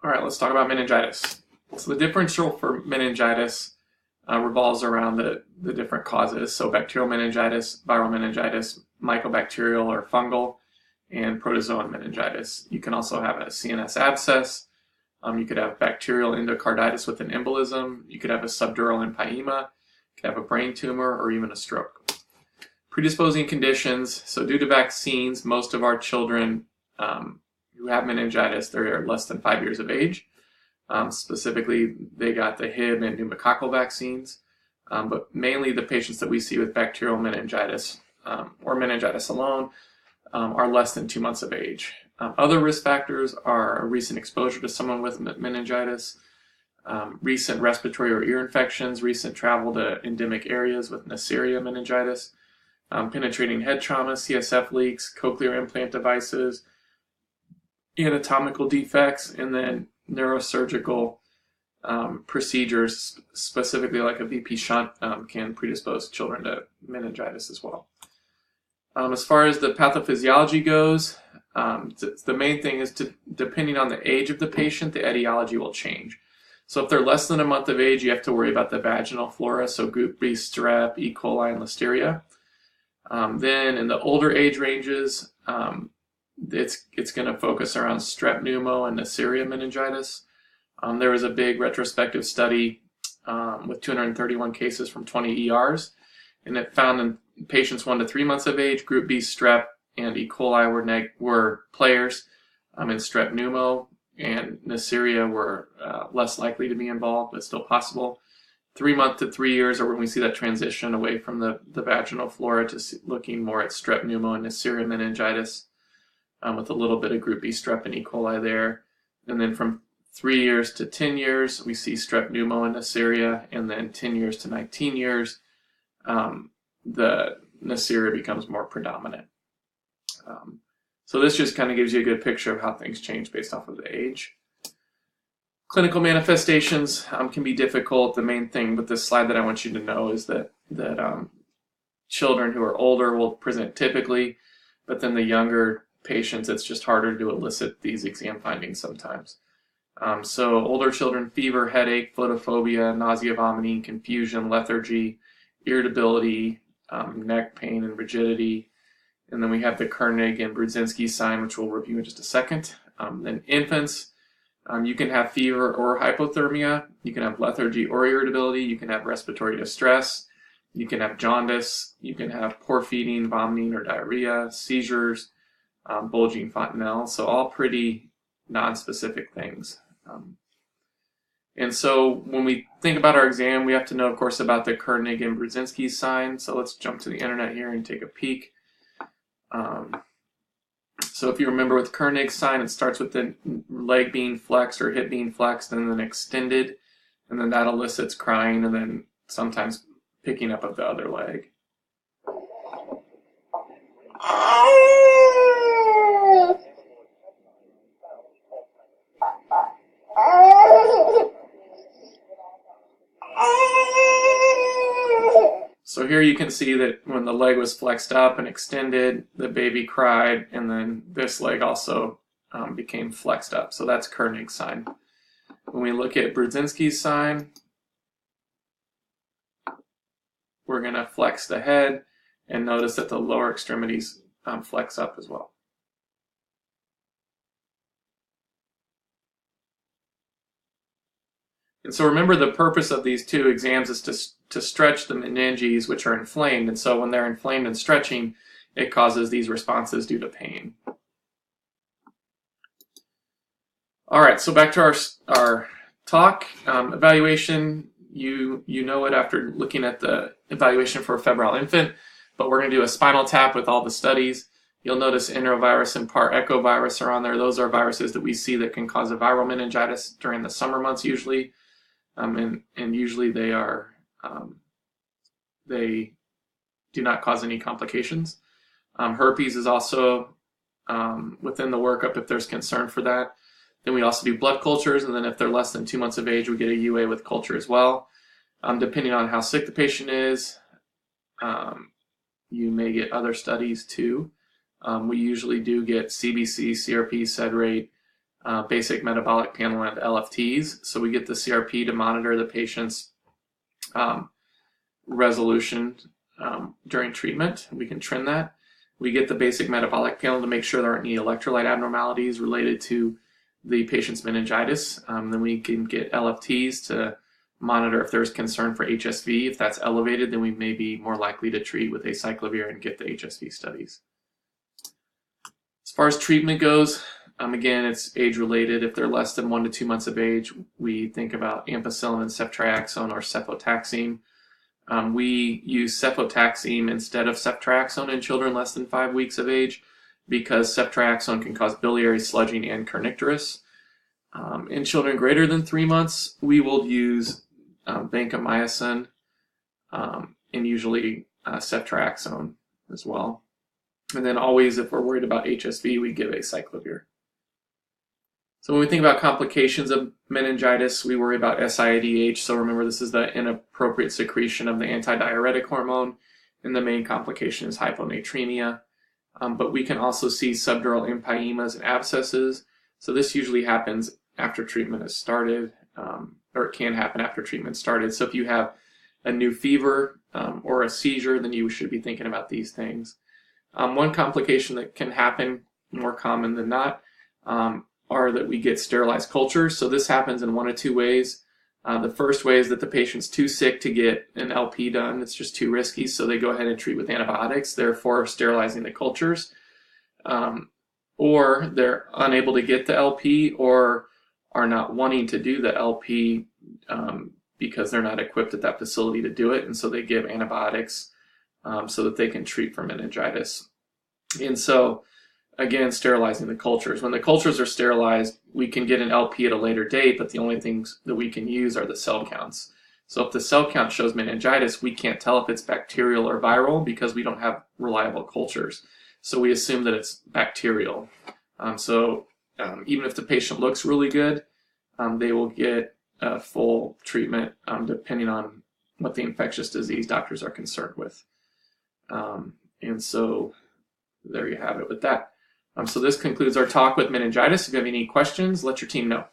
All right, let's talk about meningitis. So the differential for meningitis revolves around the different causes. So bacterial meningitis, viral meningitis, mycobacterial or fungal, and protozoan meningitis. You can also have a CNS abscess. You could have bacterial endocarditis with an embolism. You could have a subdural empyema. You could have a brain tumor or even a stroke. Predisposing conditions. So due to vaccines, most of our children who have meningitis, they're less than 5 years of age. Specifically, they got the Hib and pneumococcal vaccines, but mainly the patients that we see with bacterial meningitis or meningitis alone are less than 2 months of age. Other risk factors are recent exposure to someone with meningitis, recent respiratory or ear infections, recent travel to endemic areas with Neisseria meningitis, penetrating head trauma, CSF leaks, cochlear implant devices, anatomical defects, and then neurosurgical procedures, specifically like a VP shunt, can predispose children to meningitis as well. As far as the pathophysiology goes, the main thing is depending on the age of the patient, the etiology will change. So if they're less than a month of age, you have to worry about the vaginal flora, so group B strep, E. coli, and Listeria. Then in the older age ranges, it's going to focus around strep pneumo and Neisseria meningitis. There was a big retrospective study with 231 cases from 20 ERs, and it found in patients 1 to 3 months of age, group B strep and E. coli were players, and strep pneumo and Neisseria were less likely to be involved, but still possible. 3 months to 3 years are when we see that transition away from the vaginal flora to looking more at strep pneumo and Neisseria meningitis, with a little bit of group B strep and E. coli there. And then from 3 years to 10 years, we see strep pneumo and Neisseria, and then 10 years to 19 years, the Neisseria becomes more predominant. So this just kind of gives you a good picture of how things change based off of the age. Clinical manifestations can be difficult. The main thing with this slide that I want you to know is that children who are older will present typically, but then the younger patients, it's just harder to elicit these exam findings sometimes. So older children, fever, headache, photophobia, nausea, vomiting, confusion, lethargy, irritability, neck pain and rigidity. And then we have the Koenig and Brudzinski sign, which we'll review in just a second. Then infants, you can have fever or hypothermia. You can have lethargy or irritability. You can have respiratory distress. You can have jaundice. You can have poor feeding, vomiting, or diarrhea, seizures, bulging fontanelle. So all pretty non-specific things. And so when we think about our exam, we have to know, of course, about the Koenig and Brudzinski sign. So let's jump to the internet here and take a peek. So if you remember with Koenig's sign, it starts with the leg being flexed or hip being flexed and then extended, and then that elicits crying and then sometimes picking up of the other leg. So here you can see that when the leg was flexed up and extended, the baby cried, and then this leg also became flexed up. So that's Koenig's sign. When we look at Brudzinski's sign, we're going to flex the head and notice that the lower extremities flex up as well. And so remember, the purpose of these two exams is to stretch the meninges, which are inflamed. And so when they're inflamed and stretching, it causes these responses due to pain. All right, so back to our talk. Evaluation, you know it after looking at the evaluation for a febrile infant, but we're going to do a spinal tap with all the studies. You'll notice enterovirus and par-echovirus are on there. Those are viruses that we see that can cause a viral meningitis during the summer months usually. And usually they do not cause any complications. Herpes is also within the workup if there's concern for that. Then we also do blood cultures, and then if they're less than 2 months of age, we get a UA with culture as well. Depending on how sick the patient is, you may get other studies too. We usually do get CBC, CRP, sed rate, basic metabolic panel, and LFTs. So we get the CRP to monitor the patient's resolution during treatment. We can trend that. We get the basic metabolic panel to make sure there aren't any electrolyte abnormalities related to the patient's meningitis. Then we can get LFTs to monitor if there's concern for HSV. If that's elevated, then we may be more likely to treat with acyclovir and get the HSV studies. As far as treatment goes, again, it's age-related. If they're less than 1 to 2 months of age, we think about ampicillin and ceftriaxone or cefotaxime. We use cefotaxime instead of ceftriaxone in children less than 5 weeks of age because ceftriaxone can cause biliary sludging and kernicterus. In children greater than 3 months, we will use vancomycin and usually ceftriaxone as well. And then always, if we're worried about HSV, we give acyclovir. So when we think about complications of meningitis, we worry about SIADH. So remember, this is the inappropriate secretion of the antidiuretic hormone, and the main complication is hyponatremia. But we can also see subdural empyemas and abscesses. So this usually happens after treatment has started, or it can happen after treatment started. So if you have a new fever or a seizure, then you should be thinking about these things. One complication that can happen, more common than not, are that we get sterilized cultures. So this happens in 1 of 2 ways. The first way is that the patient's too sick to get an LP done. It's just too risky, so they go ahead and treat with antibiotics, therefore sterilizing the cultures. Or they're unable to get the LP or are not wanting to do the LP because they're not equipped at that facility to do it, and so they give antibiotics so that they can treat for meningitis. And so, again, sterilizing the cultures. When the cultures are sterilized, we can get an LP at a later date, but the only things that we can use are the cell counts. So if the cell count shows meningitis, we can't tell if it's bacterial or viral because we don't have reliable cultures. So we assume that it's bacterial. Even if the patient looks really good, they will get a full treatment depending on what the infectious disease doctors are concerned with. And so there you have it with that. So this concludes our talk with meningitis. If you have any questions, let your team know.